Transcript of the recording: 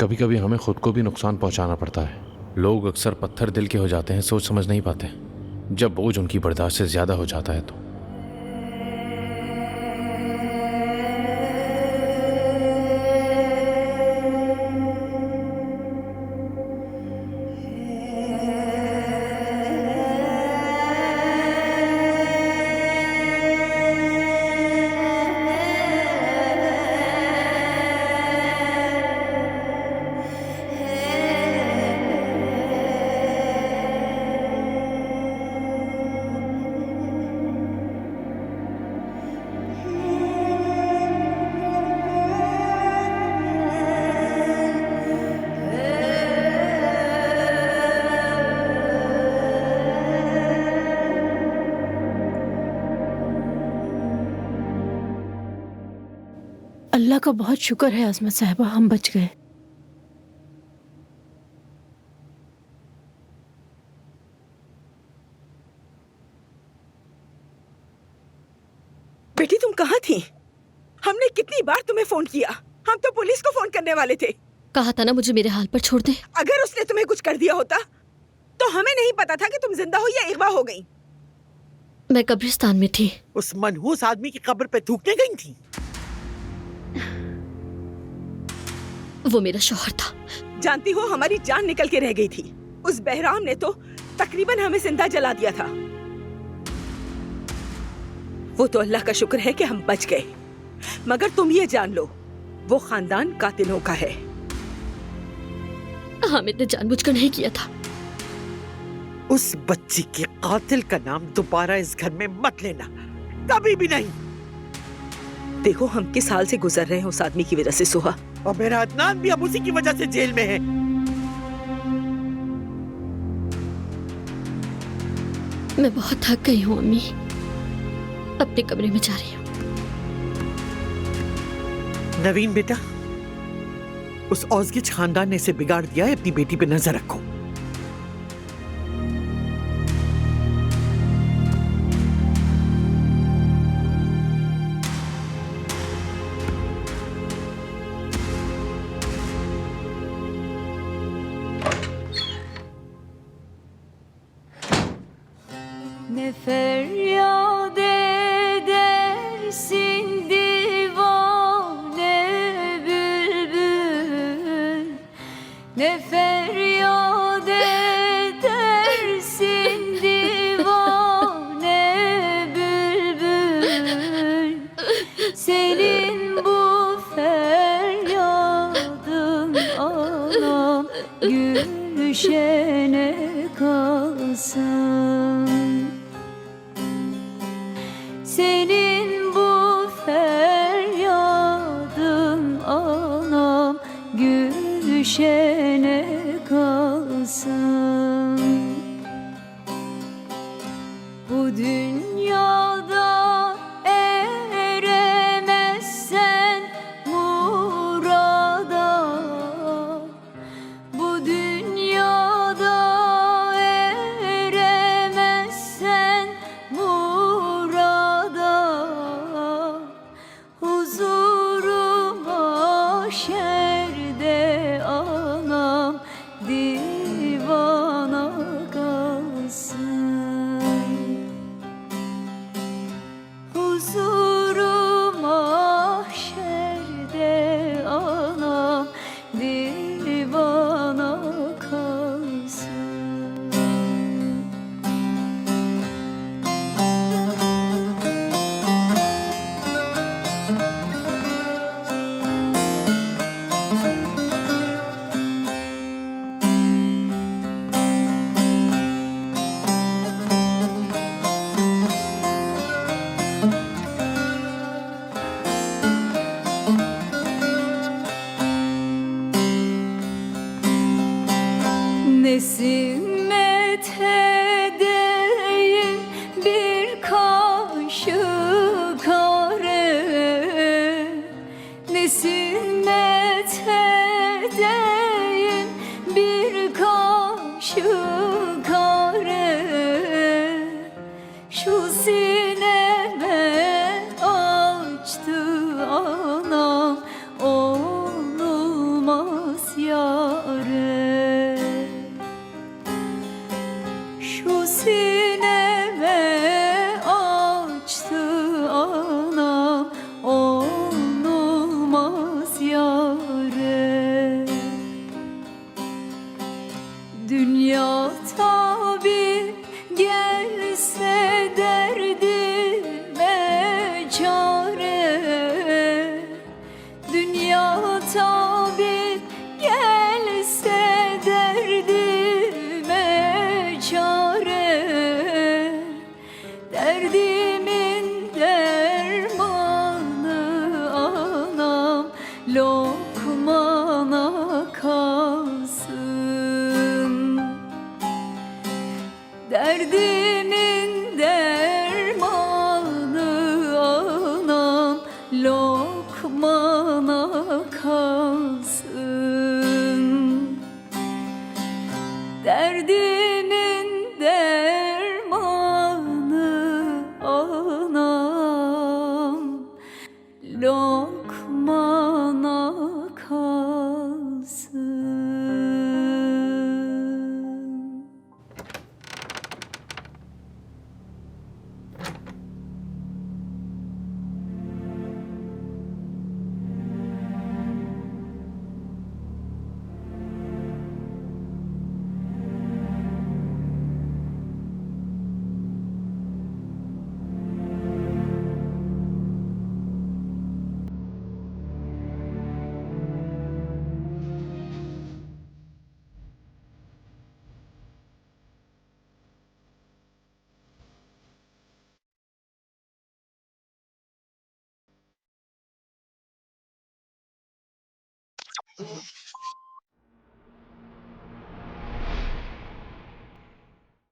कभी कभी हमें खुद को भी नुकसान पहुंचाना पड़ता है। लोग अक्सर पत्थर दिल के हो जाते हैं, सोच समझ नहीं पाते। जब बोझ उनकी बर्दाश्त से ज्यादा हो जाता है तो अल्लाह का बहुत शुक्र है अजमत साहिबा, हम बच गए। बेटी तुम कहाँ थी? हमने कितनी बार तुम्हें फोन किया। हम तो पुलिस को फोन करने वाले थे। कहा था ना मुझे मेरे हाल पर छोड़ दे। अगर उसने तुम्हें कुछ कर दिया होता तो हमें नहीं पता था कि तुम जिंदा हो या अगवा हो गई। मैं कब्रिस्तान में थी। उस मनहूस आदमी की कब्र पे थूकने गई थी। वो मेरा शौहर था। जानती हो हमारी जान निकल के रह गई थी। उस बहराम ने तो तकरीबन हमें जिंदा जला दिया था। वो तो अल्लाह का शुक्र है कि हम बच गए। मगर तुम ये जान लो, वो खानदान कातिलों का है। हामिद ने जानबूझकर नहीं किया था। उस बच्ची के कातिल का नाम दोबारा इस घर में मत लेना, कभी भी नहीं। देखो हम किस हाल से गुजर रहे हैं उस आदमी की वजह से सुहा। और मेरा अदनान भी अब उसी की वजह से जेल में है। मैं बहुत थक गई हूँ अम्मी, अपने कमरे में जा रही हूँ। नवीन बेटा, उस औजगिच खानदान ने इसे बिगाड़ दिया है। अपनी बेटी पे नजर रखो। Ne feryat edersin divane bülbül, ne feryat edersin divane bülbül. Senin bu feryadın anam gülşene kalsın. Senin bu feryadın anam gülşene kalsın. Bu dünyada eremezsen murada, bu dünyada eremezsen murada, huzurum mahşerde anam divana kalsın. Huzurum mahşerde anam divana kalsın. Nesimet edeyim bir kaşık are, nesimet edeyim bir kaşık are, şu sineme açtı anam olmaz yâre. Şu sineme açtı anam, olmaz yâre. Dünya tabi gelse derdime çare. Dünya tabi gelse derdime çare. Derdimin dermanı anam, lokmana kalsın. Derdimin dermanı anam, lokmana kalsın. Derdimin dermanı anam, lokmana kalsın.